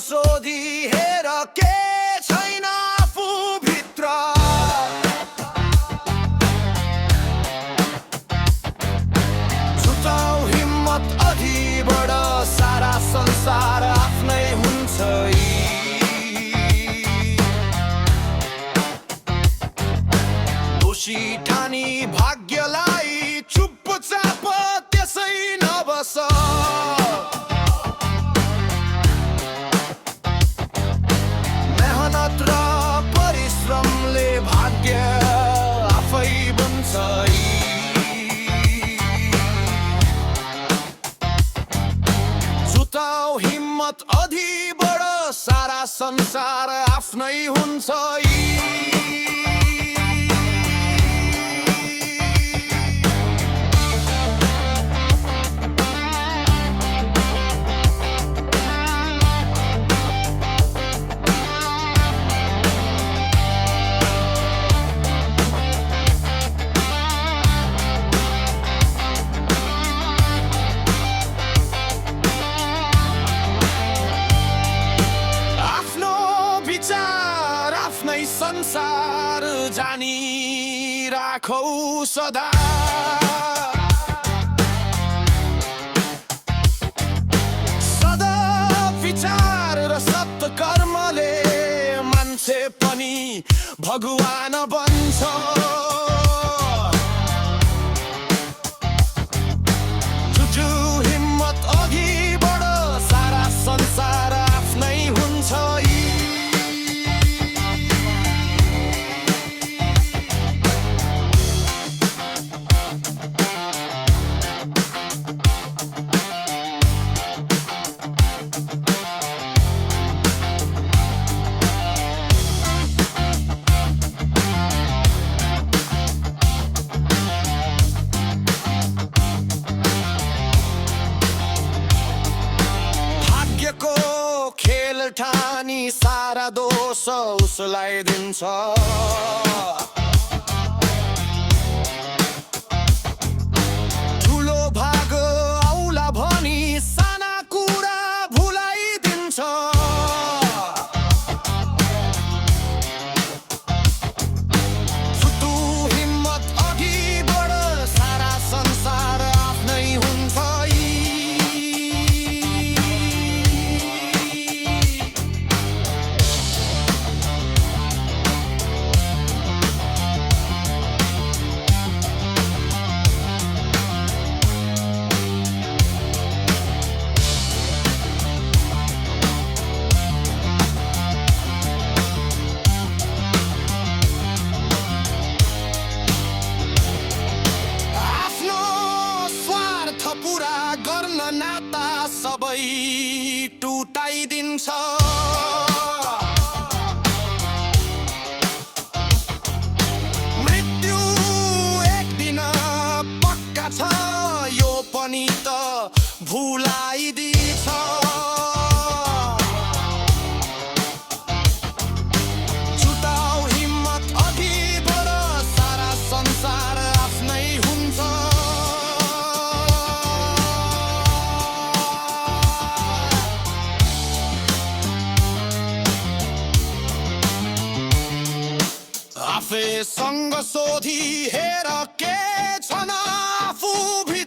सोधी हेर के छैन आफूभित्र। जुटाऊ हिम्मत अघिबाट, सारा संसार आफ्नै हुन्छ यी। दोषी ठानी भाग्यलाई चुपचाप त्यसै नबस। मेहनत र परिश्रमले भाग्य आफै बन्छ यी। जुटाऊ हिम्मत अघिबाट, सारा संसार आफ्नै हुन्छ यी। संसार जानी राखौ सदा। सदा विचार र सत्य कर्मले मान्छे पनि भगवान बन्छ। जुटु हिम्मत अघि बढ, सारा संसार आफ्नै हुन्छ यी। खेल ठानी सारा दोष उसलाई दिन्छ। ठुलो भाग औला भनी साना कुरा भुलाइदिन्छ। जुटु हिम्मत अघि बढ, सारा संसार आफ्नै हुन्छ यी। पुरा गर्न नाता सबै टुटाइदिन्छ। मृत्यु एक दिन पक्का छ, यो पनि त भुलाइदिन्छ। जुटाऊ हिम्मत अघि बढ, सारा संसार आफ्नै हुन्छ। आफैसँग सोधी हेर के छन् आफूभित्र।